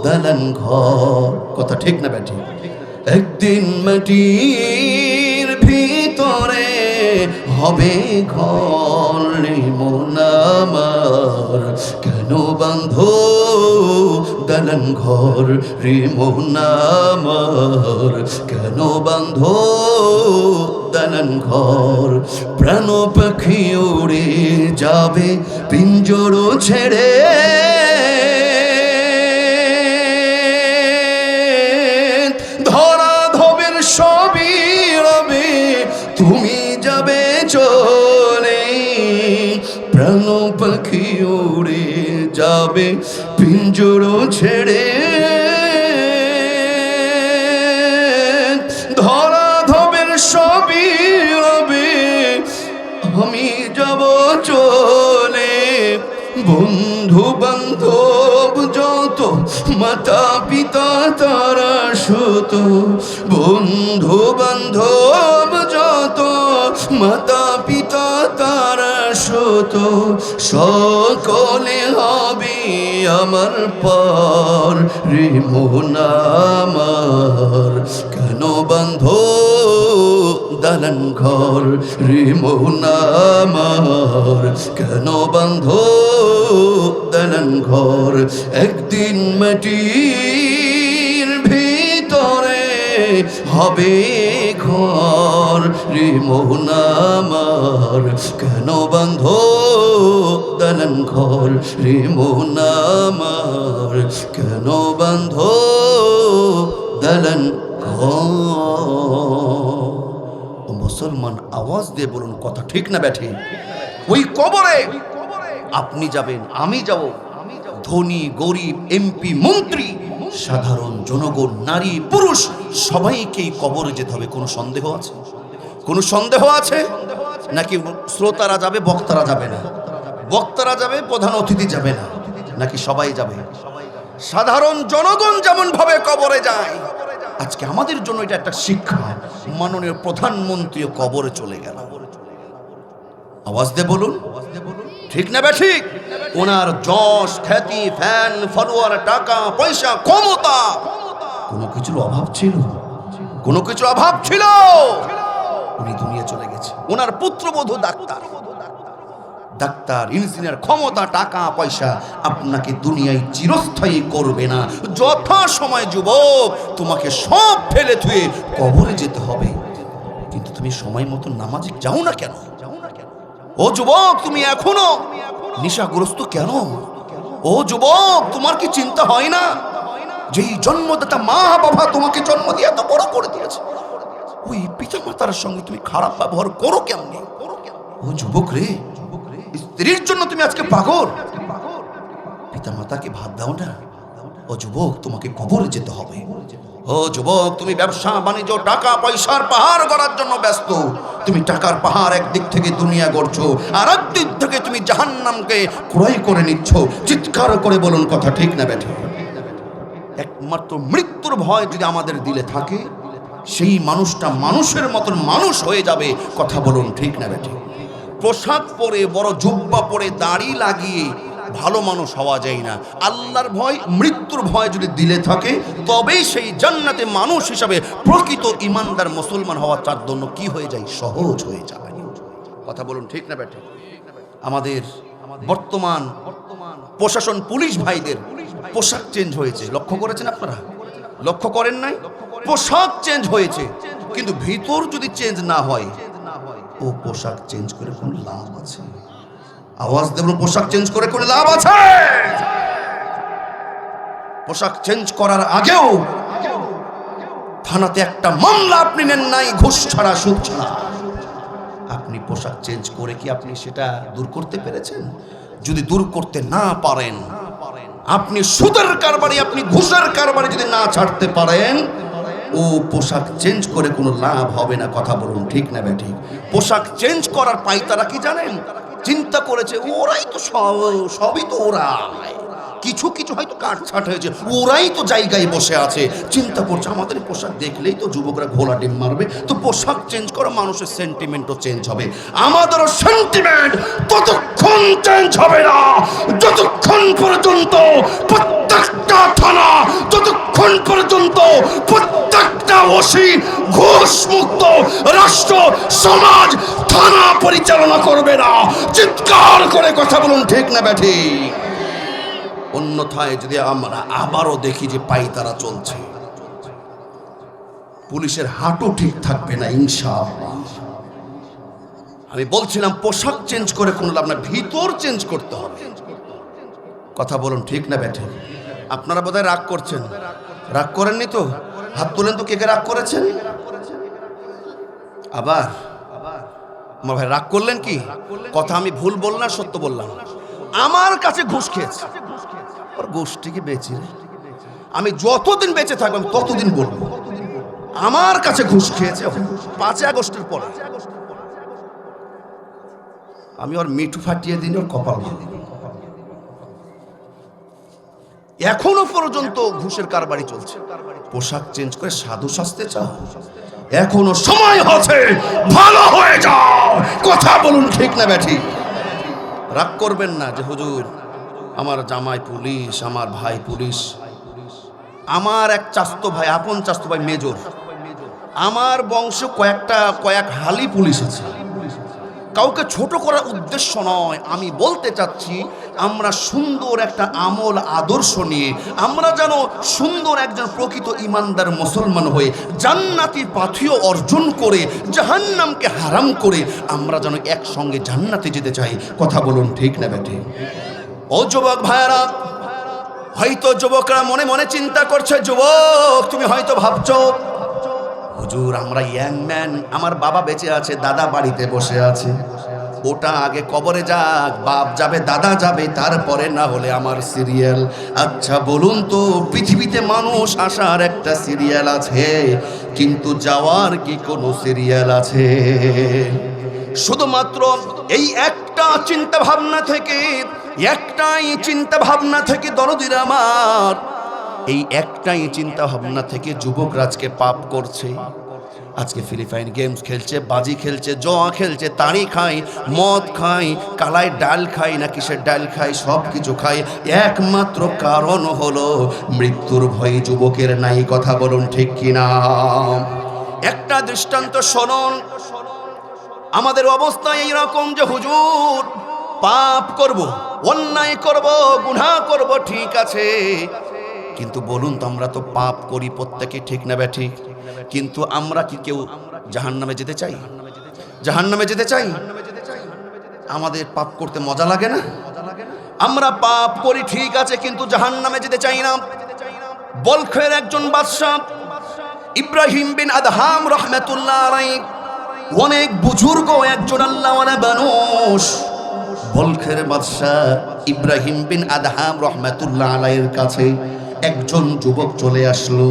দালান ঘর। কথা ঠিক না বেটি? একদিন মাটির ভিতরে হবে ঘর রে মন আমার, কেন বাঁধো দালান ঘর রে মন আমার, কেন বাঁধো দালান ঘর। প্রাণ পাখি উড়ে যাবে পিঞ্জর ছেড়ে, ধরা ধবের সবই রবে, তুমি যাবে চলে। প্রাণ পাখি উড়ে যাবে পিঞ্জর ছেড়ে, ধরা ধবের সবই রবে, আমি যাব চলে। বন্ধু বান্ধব যত, মাতা পিতা তারা সুত, বন্ধু বান্ধব যত, মাতা পিতা তারা সুত, সকলে হবে আমার পর রে মন আমার, কেন বাঁধো দালান ঘর রে মন আমার, কেন বাঁধো দালান ঘর। একদিন মাটির ভিতরে হবে ঘর রে মন আমার, কেন বাঁধো দালান ঘর রে মন আমার, কেন বাঁধো দালান ঘর। মুসলমান আওয়াজ দিয়ে বলুন, কথা ঠিক না ব্যাঠে? ওই কবরে আপনি যাবেন, আমি যাব, ধনী গরিব, এমপি মন্ত্রী, সাধারণ জনগণ, নারী পুরুষ, সবাইকেই কবরে যেতে হবে। কোনো সন্দেহ আছে? কোনো সন্দেহ আছে? নাকি শ্রোতারা যাবে, বক্তারা যাবে না? বক্তারা যাবে, প্রধান অতিথি যাবে না, নাকি সবাই যাবে? সাধারণ জনগণ যেমন ভাবে কবরে যায়, আজকে আমাদের জন্য এটা একটা শিক্ষা। মাননীয় প্রধানমন্ত্রী কবরে চলে গেল। আওয়াজ দিয়ে বলুন, ঠিক না ঠিক? ওনার যশ, খ্যাতি, ফ্যান ফলোয়ার, টাকা পয়সা, ক্ষমতা, কোনো কিছুর অভাব ছিল? কোনো কিছুর অভাব ছিল? উনি দুনিয়া চলে গেছে। ওনার পুত্রবধূ ডাক্তার, ডাক্তার, ইঞ্জিনিয়ার, ক্ষমতা, টাকা পয়সা আপনাকে দুনিয়ায় চিরস্থায়ী করবে না। যথা সময় যুবক, তোমাকে সব ফেলে থুয়ে কবরে যেতে হবে। কিন্তু তুমি সময় মতো নামাজে যাও না কেন? ও যুবক, তুমি এখনো নেশাগ্রস্ত কেন? ও যুবক, তোমার কি চিন্তা হয় না যেই জন্মদাতা মা বাবা তোমাকে জন্ম দিয়ে এত বড় করে দিয়েছে, ওই পিতা মাতার সঙ্গে তুমি খারাপ ব্যবহার করো কেমনে? ও যুবক রে, স্ত্রীর জন্য তুমি আজকে পাগল, পিতা মাতাকে ভাত দাও না। ও যুবক, তোমাকে কবরে যেতে হবে। ও যুবক, তুমি ব্যবসা বাণিজ্য টাকা পয়সার পাহাড় গড়ার জন্য ব্যস্ত। তুমি টাকার পাহাড় একদিক থেকে দুনিয়া গড়ছো, আর একদিক থেকে তুমি জাহান্নামকে ক্রয় করে নিচ্ছ। চিৎকার করে বলুন, কথা ঠিক না বেঠে? একমাত্র মৃত্যুর ভয় যদি আমাদের দিলে থাকে, সেই মানুষটা মানুষের মতন মানুষ হয়ে যাবে। কথা বলুন, ঠিক না বেঠে? পোশাক পরে, বড় জুব্বা পরে, দাড়ি লাগিয়ে ভালো মানুষ হওয়া যায় না। আল্লাহর ভয়, মৃত্যুর ভয় যদি দিলে থাকে, তবেই সেই জান্নাতে মানুষ হিসাবে প্রকৃত ইমানদার মুসলমান হওয়া তার জন্য কি হয়ে যায়? সহজ হয়ে যাবে। কথা বলুন, ঠিক না বেঠে? আমাদের বর্তমান প্রশাসন, পুলিশ ভাইদের পোশাক চেঞ্জ হয়েছে, লক্ষ্য করেছেন আপনারা? লক্ষ্য করেন নাই? পোশাক চেঞ্জ হয়েছে, কিন্তু ভিতর যদি চেঞ্জ না হয়, ও পোশাক চেঞ্জ করে কোন লাভ আছে? আওয়াজ দেবেন, পোশাক চেঞ্জ করে কোন লাভ আছে? পোশাক চেঞ্জ করার আগেও থানাতে একটা মামলা আপনি নেন নাই, ঘুষ ছাড়া, সুদ ছাড়া। আপনি পোশাক চেঞ্জ করে কি আপনি সেটা দূর করতে পেরেছেন? যদি দূর করতে না পারেন, আপনি সুদের কারবারি, আপনি ঘুষের কারবারি যদি না ছাড়তে পারেন, ও পোশাক চেঞ্জ করে কোনো লাভ হবে না। কথা বলুন, ঠিক না বেঠিক? পোশাক চেঞ্জ করার পাইতারা কি জানেন? চিন্তা করেছে ওরাই তো সবই তো ওরাই, কিছু কিছু হয়তো কাটছাট হয়েছে, ওরাই তো জায়গায় বসে আছে। চিন্তা করছে আমাদের পোশাক দেখলেই তো যুবকরা ঘোলা ডিম মারবে, তো পোশাক চেঞ্জ করা মানুষের সেন্টিমেন্টও চেঞ্জ হবে। আমাদেরও সেন্টিমেন্ট ততক্ষণ চেঞ্জ হবে না যতক্ষণ পর্যন্ত প্রত্যেকটা থানা, যতক্ষণ পর্যন্ত প্রত্যেকটা ওসি ঘুষ মুক্ত রাষ্ট্র, সমাজ, থানা পরিচালনা করবে না। চিৎকার করে কথা বলুন, ঠিক না বেঠিক? অন্যথায় যদি আমরা আবারও দেখি যে পাইতারা চলছে, পুলিশের হাঁটু ঠিক থাকবে না ইনশাআল্লাহ। আমি বলছিলাম পোশাক চেঞ্জ করে কোনো লাভ না, ভিতর চেঞ্জ করতে হবে। কথা বলুন, ঠিক না বেঠে? আপনারা বোধহয় রাগ করছেন, রাগ করেননি তো? হাত তোলেন তো, কে কে রাগ করেছেন? আবার আমার ভাই রাগ করলেন কি? কথা আমি ভুল বললাম, সত্য বললাম? আমার কাছে ঘুষ খেয়েছে, ওর গোষ্ঠীকে বেঁচে, আমি যতদিন বেঁচে থাকবো আমি ততদিন বলবো আমার কাছে ঘুষ খেয়েছে। 5 আগস্টের পরে আমি ওর মিঠু ফাটিয়ে দিন, ওর কপাল ভালো। এখনো পর্যন্ত ঘুষের কারবারি চলছে। পোশাক চেঞ্জ করে সাধু সাজতে চাও? এখনো সময় আছে, ভালো হয়ে যাও। কথা বলুন, ঠিক না বেঠিক? রাগ করবেন না যে হুজুর আমার জামাই পুলিশ, আমার ভাই পুলিশ। আমার এক চাস্তো ভাই, আপন চাস্তো ভাই মেজর, আমার বংশ কয়েক হালি পুলিশ আছে। কাউকে ছোট করার উদ্দেশ্য নয়, আমি বলতে চাচ্ছি আমরা সুন্দর একটা আমল আদর্শ নিয়ে আমরা যেন সুন্দর একজন প্রকৃত ইমানদার মুসলমান হয়ে জান্নাতি পাথেয় অর্জন করে জাহান্নামকে হারাম করে আমরা যেন একসঙ্গে জান্নাতে যেতে চাই। কথা বলুন, ঠিক না বেটে? ও যুবক ভাইরা, হয়তো যুবকরা মনে মনে চিন্তা করছে, যুবক তুমি হয়তো ভাবছো হুজুর আমরা ইয়াং ম্যান, আমার বাবা বেঁচে আছে, দাদা বাড়িতে বসে আছে, ওটা আগে কবরে যাক, বাপ যাবে দাদা যাবে, তারপরে না হলে আমার সিরিয়াল। আচ্ছা বলুন তো, পৃথিবীতে মানুষ আসার একটা সিরিয়াল আছে, কিন্তু যাওয়ার কি কোনো সিরিয়াল আছে? শুধুমাত্র এই একটা চিন্তা ভাবনা থেকে, একটাই চিন্তা ভাবনা থেকে দরদির আমার, এই একটাই চিন্তা ভাবনা থেকে যুবকরা আজকে পাপ করছে। আজকে ফ্রি ফায়ার গেমস খেলছে, বাজি খেলছে, জোয়া খেলছে, তাড়ি খায়, মদ খায়, কালাই ডাল খায় না কিসের ডাল খায়, সব কিছু খায়। একমাত্র কারণ হলো মৃত্যুর ভয় যুবকের নাই। কথা বলুন, ঠিক কিনা? একটা দৃষ্টান্ত শুনুন, আমাদের অবস্থা এইরকম যে হুজুর পাপ করব, অন্যায় করব, গুনাহ করব, ঠিক আছে, কিন্তু বলুন তো আমরা তো পাপ করি প্রত্যেকে, ঠিক না ঠিক? কিন্তু আমরা কি কেউ জাহান্নামে যেতে চাই? জাহান্নামে যেতে চাই? আমাদের পাপ করতে মজা লাগে না? আমরা পাপ করি ঠিক আছে, কিন্তু জাহান্নামে যেতে চাই না। বলখের একজন বাদশা ইব্রাহিম বিন আদহাম রহমাতুল্লাহ আলাইহি, অনেক বুজুর্গ একজন আল্লাহওয়ালা মানুষ। বলখের বাদশা ইব্রাহিম বিন আদহাম রহমাতুল্লাহ আলাইহির কাছে একজন যুবক চলে আসলো।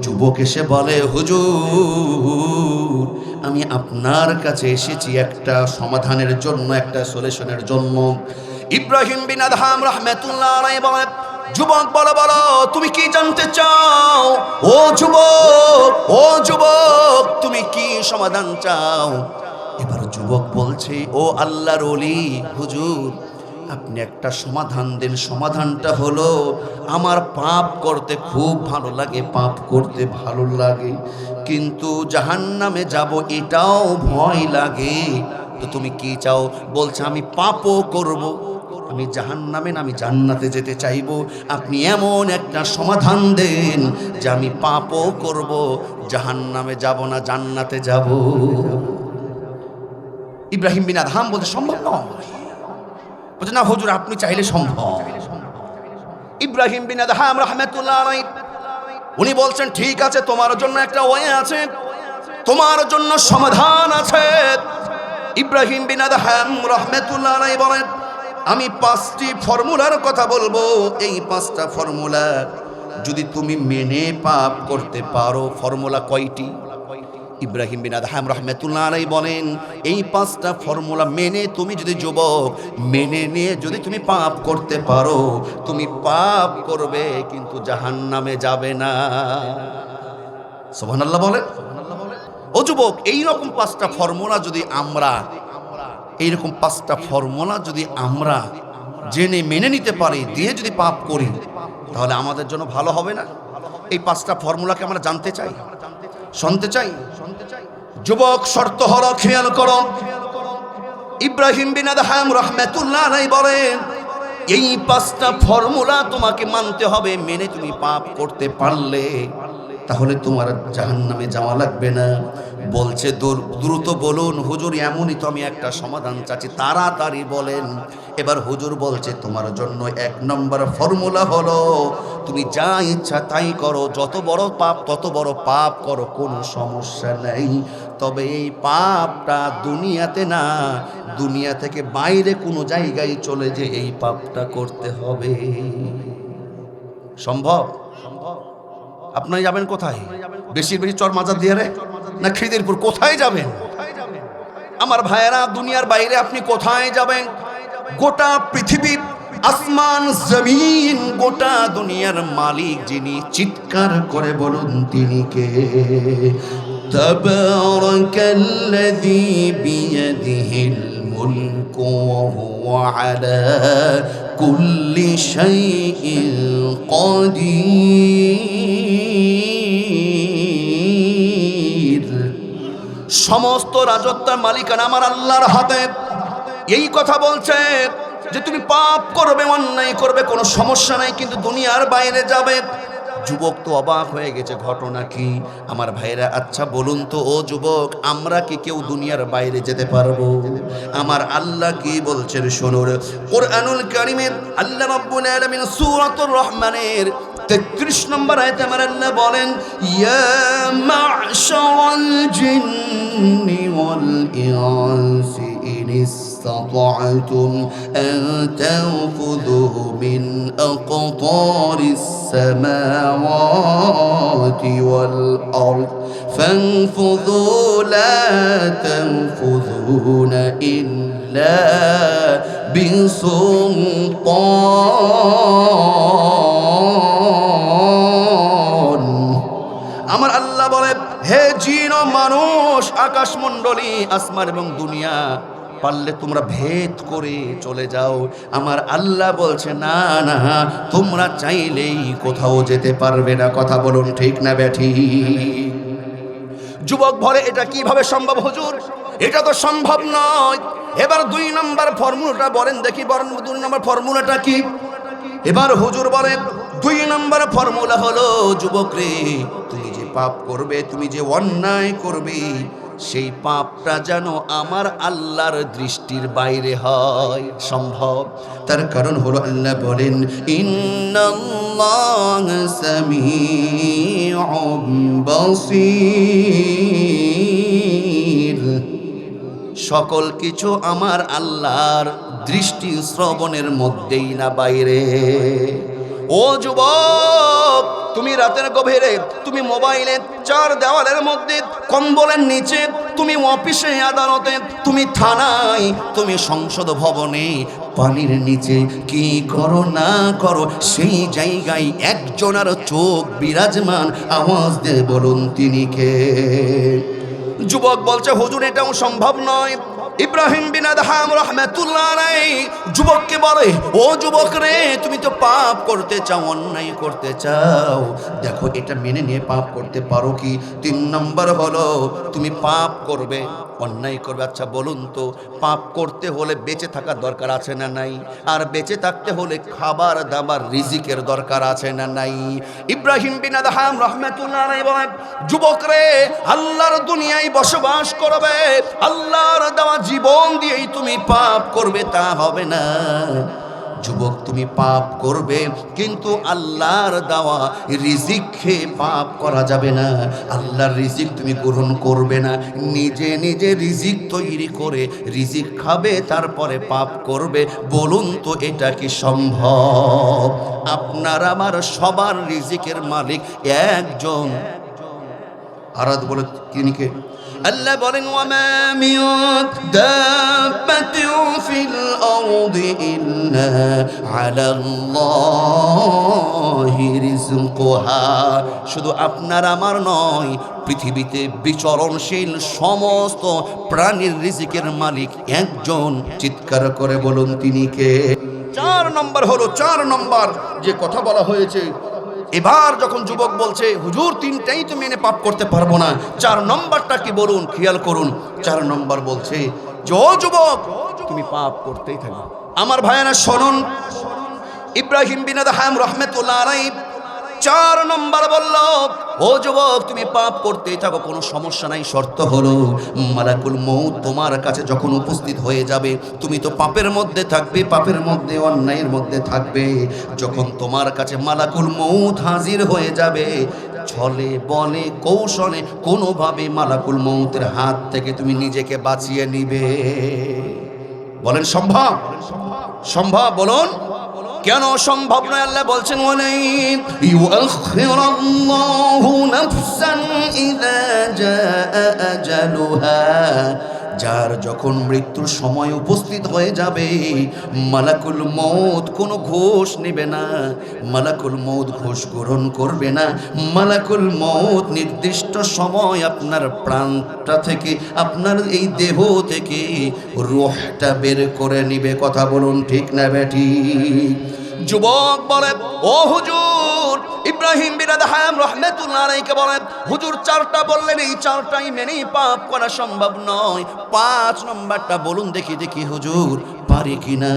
যুবক এসে বলে, হুজুর, আমি আপনার কাছে এসেছি একটা সমাধানের জন্য, একটা সলিউশনের জন্য। ইব্রাহিম বিন আদহাম রাহমাতুল্লাহ আলাইহি বলে, যুবক বলো বলো, তুমি কি জানতে চাও? ও যুবক, ও যুবক, তুমি কি সমাধান চাও? এবার যুবক বলছে, ও আল্লাহর ওলি হুজুর, আপনি একটা সমাধান দেন। সমাধানটা হলো, আমার পাপ করতে খুব ভালো লাগে, পাপ করতে ভালো লাগে, কিন্তু জাহান্নামে যাব এটাও ভয় লাগে। তো তুমি কি চাও? বলছে, আমি পাপও করব, আমি জাহান্নামে না, আমি জান্নাতে যেতে চাইবো। আপনি এমন একটা সমাধান দেন যে আমি পাপও করব, জাহান্নামে যাব না, জান্নাতে যাব। ইব্রাহিম বিন আদহাম বলতে, সম্ভব নয়। বলছে, না হুজুর, আপনি চাইলে সম্ভব। ইব্রাহিম বিন আদহাম রাহমাতুল্লাহ আলাইহি উনি বলছেন, ঠিক আছে, তোমার জন্য একটা ওয়ে আছে, তোমার জন্য সমাধান আছে। ইব্রাহিম বিন আদহাম রাহমাতুল্লাহ আলাইহি বলেন, আমি 5টি ফর্মুলার কথা বলবো। এই 5টা ফর্মুলা যদি তুমি মেনে পাপ করতে পারো। ফর্মুলা কয়টি? ইব্রাহিম বিন আদহাম রাহমাতুল্লাহ আলাইহি বলেন, এই 5টা ফর্মুলা মেনে তুমি যদি যুবক মেনে নিয়ে যদি তুমি পাপ করতে পারো, তুমি পাপ করবে কিন্তু জাহান্নামে যাবে না। সুবহানাল্লাহ বলেন। ও যুবক, এইরকম 5টা ফর্মুলা যদি আমরা জেনে মেনে নিতে পারি, দিয়ে যদি পাপ করি, তাহলে আমাদের জন্য ভালো হবে না? এই 5টা ফর্মুলাকে আমরা জানতে চাই, শুনতে চাই। যুবক, শর্ত হলো, খেয়াল করো, ইব্রাহিম বিন আদহাম রাহমাতুল্লাহ আলাইহি বলেন, এই 5টা ফর্মুলা তোমাকে মানতে হবে। মেনে তুমি পাপ করতে পারলে তাহলে তোমার জাহান্নামে যাওয়া লাগবে না। বলছে, দ্রুত বলুন হুজুর, এমনই তো, আমি একটা সমাধান চাচ্ছি, তাড়াতাড়ি বলেন। এবার হুজুর বলছে, তোমার জন্য 1 নম্বর ফর্মুলা হলো, তুমি যা ইচ্ছা তাই করো, যত বড় পাপ তত বড় পাপ করো, কোনো সমস্যা নেই। তবে এই পাপটা দুনিয়াতে না, দুনিয়া থেকে বাইরে কোনো জায়গায় চলে যে এই পাপটা করতে হবে। সম্ভব? আপনারা যাবেন কোথায়? বেশি চর মাজার দিয়ে রে না খিদিরপুর? কোথায় যাবেন আমার ভাইয়েরা? দুনিয়ার বাইরে আপনি কোথায় যাবেন? গোটা পৃথিবী, আসমান জমিন, গোটা দুনিয়ার মালিক যিনি, চিৎকার করে বলুন তিনি কে? তাবারাকাল্লাযী বিয়াদিহিল মুলকু ওয়া হুয়া আলা কুল্লি শাইইন কাদির। সমস্ত রাজত্বের মালিকানা আমার আল্লাহর হাতে। এই কথা বলছে যে তুমি পাপ করবে, অন্যায় করবে, কোনো সমস্যা নাই, কিন্তু দুনিয়ার বাইরে যাবে। যুবক তো অবাক হয়ে গেছে, ঘটনা কি? আমার ভাইরা, আচ্ছা বলুন তো ও যুবক, আমরা কি কেউ দুনিয়ার বাইরে যেতে পারবো? আমার আল্লাহ কি বলছেন শুনুন। কোরআনুল কারীমের আল্লাহ রাব্বুল আলামিন সূরাতুর রহমানের 33 নম্বর আয়াতে আমার আল্লাহ বলেন, ইয়া মা'শারাল জিন্নি ওয়াল ইনসি ইন ইসতাতা'তুম আন তানফুযু মিন আকতারিস সামাওয়াতি ওয়াল আরদ ফানফুযু লা তানফুযুনা ইল্লা বিসুলতান। আমার আল্লাহ বলে, হে জিন ও মানুষ, আকাশমণ্ডলী, আসমান এবং দুনিয়া, পারলে তোমরা ভেদ করে চলে যাও। আমার আল্লাহ বলছে, না না, তোমরা চাইলেই কোথাও যেতে পারবে না। কথা বলুন ঠিক না ব্যাঠি? যুবক বলে, এটা কিভাবে সম্ভব হুজুর? এটা তো সম্ভব নয়। এবার 2 নম্বর ফর্মুলাটা বলেন দেখি, বলেন 2 নম্বর ফর্মুলাটা কি? এবার হুজুর বলে, 2 নম্বর ফর্মুলা হলো, যুবক রে, তুমি যে পাপ করবে, তুমি যে অন্যায় করবে, সেই পাপটা যেন আমার আল্লাহর দৃষ্টির বাইরে হয় সম্ভব। তার কারণ হলো আল্লাহ বলেন ইন্নাল্লাহা সামিউম বাসীর, সকল কিছু আমার আল্লাহর দৃষ্টি শ্রবণের মধ্যেই না বাইরে। ও যুবক, তুমি রাতের গভীরে, তুমি মোবাইলে, চার দেওয়ালের মধ্যে, কম্বলের নিচে, তুমি অফিসে আদালতে, তুমি থানায়, তুমি সংসদ ভবনে, পানির নিচে কি করো না করো, সেই জায়গায় একজনের চোখ বিরাজমান। আওয়াজ দিয়ে বলুন তিনি কে? যুবক বলছে হুজুর এটাও সম্ভব নয়। ইব্রাহিম বিন আদহাম রাহমাতুল্লাহ আলাইহি যুবককে বলে, ও যুবক রে, তুমি তো পাপ করতে চাও, অন্যায় করতে চাও, দেখো এটা মেনে নিয়ে পাপ করতে পারো কি? 3 নম্বর হলো তুমি পাপ করবে, অন্যায় করবে। আচ্ছা বলুন তো, পাপ করতে হলে বেঁচে থাকার দরকার আছে না নাই? আর বেঁচে থাকতে হলে খাবার দাবার রিজিকের দরকার আছে না নাই? ইব্রাহিম বিন আদহাম রাহমাতুল্লাহ আলাইহি বলেন, যুবক রে, আল্লাহর দুনিয়ায় বসবাস করবে, আল্লাহর দেওয়া জীবন দিয়েই তুমি পাপ করবে তা হবে না। যুবক তুমি পাপ করবে, কিন্তু আল্লাহর দেওয়া রিজিক খেয়ে পাপ করা যাবে না। আল্লাহর রিজিক তুমি গ্রহণ করবে না, নিজে নিজে রিজিক তৈরি করে রিজিক খাবে, তারপরে পাপ করবে। বলুন তো এটা কি সম্ভব? আপনার আমার সবার রিজিকের মালিক একজন। আরাদ বলে তিনি কে? আল্লাহ বলেন ওয়ামা মিন দাব্বাতিন ফিল আরদি ইল্লা আলাল্লাহি রিজকুহা। শুধু আপনার আমার নয়, পৃথিবীতে বিচরণশীল সমস্ত প্রাণীর রিজিকের মালিক একজন। চিৎকার করে বলুন তিনি কে? 4 নম্বর হলো, 4 নম্বর যে কথা বলা হয়েছে। এবার যখন যুবক বলছে হুজুর 3টাই তো মেনে পাপ করতে পারবো না, 4 নম্বরটা কি বলুন, খেয়াল করুন। 4 নম্বর বলছে যে ও যুবক, তুমি পাপ করতেই থাকবে। আমার ভাইয়েরা শুনুন, ইব্রাহিম বিন আদহাম রাহমাতুল্লাহ আলাইহি 4 নম্বর বলল, ও যুবক তুমি পাপ করতেই থাকো, কোনো সমস্যা নাই। শর্ত হলো মালাকুল মউত তোমার কাছে যখন উপস্থিত হয়ে যাবে, তুমি তো পাপের মধ্যে থাকবে, পাপের মধ্যে, অন্যায়ের মধ্যে থাকবে। যখন তোমার কাছে মালাকুল মউত হাজির হয়ে যাবে, ছলে বলে কৌশলে কোনোভাবে মালাকুল মউতের হাত থেকে তুমি নিজেকে বাঁচিয়ে নিবে। বলেন সম্ভব? সম্ভব? বলুন কেন সম্ভব নয়? আল্লাহ বলছেন ওয়ালাইন ইউআখিরুল্লাহু নাফসান ইযা জাআ আজালুহা, যার যখন মৃত্যুর সময় উপস্থিত হয়ে যাবে, মালাকুল মউত কোনো ঘুষ নেবে না, মালাকুল মউত ঘুষ গ্রহণ করবে না। মালাকুল মউত নির্দিষ্ট সময় আপনার প্রাণটা থেকে, আপনার এই দেহ থেকে রূহটা বের করে নিবে। কথা বলুন ঠিক না বেঠিক? যুবক বলে, ও হুজুর, ইব্রাহিম বিন আদহাম রাহমাতুল্লাহ আলাইহি বলেন, হুজুর 4টা বললেন, এই 4টাই মেনে পাপ করা সম্ভব নয়। 5 নম্বরটা বলুন দেখি দেখি হুজুর পারি কিনা।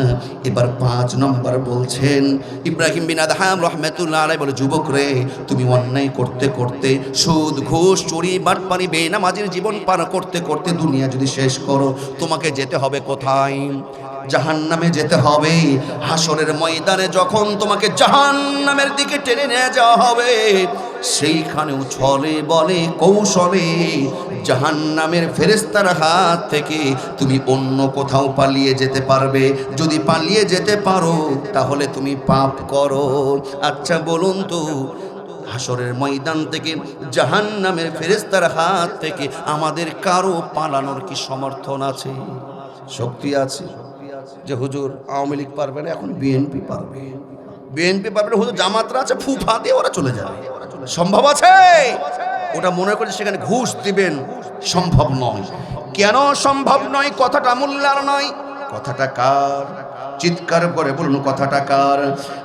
এবার 5 নম্বর বলছেন ইব্রাহিম বিন আদহাম রাহমাতুল্লাহ আলাইহি বলে, যুবক রে, তুমি অন্যায় করতে করতে, সুদ ঘুষ চুরি বাটপারি বেনামাজির জীবন পার করতে করতে দুনিয়া যদি শেষ করো, তোমাকে যেতে হবে কোথায়? জাহান্নামে যেতে হবে। হাসরের ময়দানে যখন তোমাকে জাহান্নামের দিকে টেনে নিয়ে যাওয়া হবে, সেইখানেও ছলে বলে কৌশলে জাহান্নামের ফেরেশতার হাত থেকে তুমি অন্য কোথাও পালিয়ে যেতে পারবে। যদি পালিয়ে যেতে পারো তাহলে তুমি পাপ করো। আচ্ছা বলুন তো, হাসরের ময়দান থেকে, জাহান্নামের ফেরেশতার হাত থেকে আমাদের কারো পালানোর কি সমর্থন আছে? শক্তি আছে? যে হুজুর আওয়ামী লীগ পারবে না, এখন বিএনপি পারবে। বিএনপি পারবে না, হুজুর জামাতরা আছে, ফুফা দিয়ে ওরা চলে যাবে। সম্ভব আছে? ওটা মনে করে সেখানে ঘুষ দিবেন, সম্ভব নয়। কেন সম্ভব নয়? কথাটা মোল্লার নয়, কথাটা কার? চিৎকার করে বলুন কথাটা কার?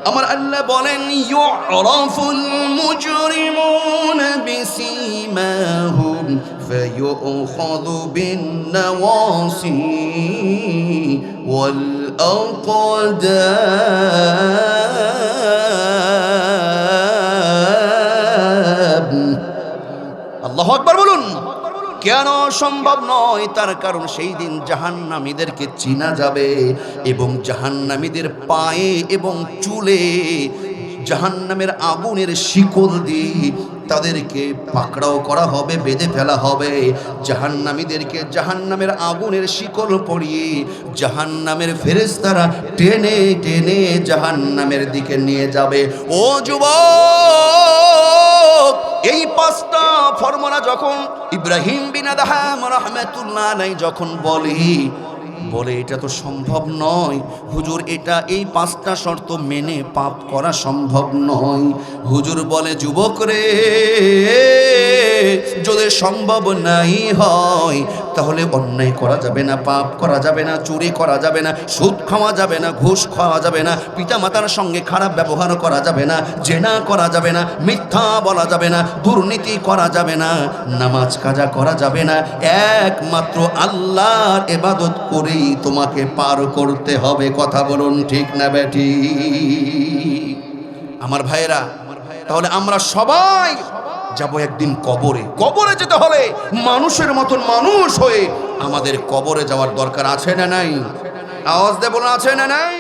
আমার আল্লাহ বলেন ইউরাফুল মুজরিমুনা বিসীমাহুম ফায়ুখাযু বিন নাওয়াসি ওয়াল আকদাম। আল্লাহু আকবার বলুন। কেন সম্ভব নয়? তার কারণ সেই দিন জাহান্নামীদেরকে চিনা যাবে এবং জাহান্নামীদের পায়ে এবং চুলে জাহান্নামের আগুনের শিকল দিয়ে তাদেরকে পাকড়াও করা হবে, বেঁধে ফেলা হবে। জাহান্নামীদেরকে জাহান্নামের আগুনের শিকল পরিয়ে জাহান্নামের ফেরেশতারা টেনে টেনে জাহান্নামের দিকে নিয়ে যাবে। ও যুবক, এই পাঁচটা ফর্মুলা যখন ইব্রাহিম বিন আদহাম রাহমাতুল্লাহ আলাইহি যখন বলে এটা তো সম্ভব নয় হুজুর, এই পাঁচটা শর্ত মেনে পাপ করা সম্ভব নয়। হুজুর বলে, যুবক রে, যদি সম্ভব নাই হয় তাহলে অন্যায় করা যাবে না, পাপ করা যাবে না, চুরি করা যাবে না, সুদ খাওয়া যাবে না, ঘুষ খাওয়া যাবে না, পিতামাতার সঙ্গে খারাপ ব্যবহার করা যাবে না, জেনা করা যাবে না, মিথ্যা বলা যাবে না, দুর্নীতি করা যাবে না, নামাজ কাজা করা যাবে না, একমাত্র আল্লাহর ইবাদত করেই তোমাকে পার করতে হবে। কথা বলুন ঠিক না বেটি? আমার ভাইয়েরা, তাহলে আমরা সবাই যাব একদিন কবরে। কবরে যেতে হলে মানুষের মতন মানুষ হয়ে আমাদের কবরে যাওয়ার দরকার আছে না নাই? আওয়াজ দেব না, আছে না নাই?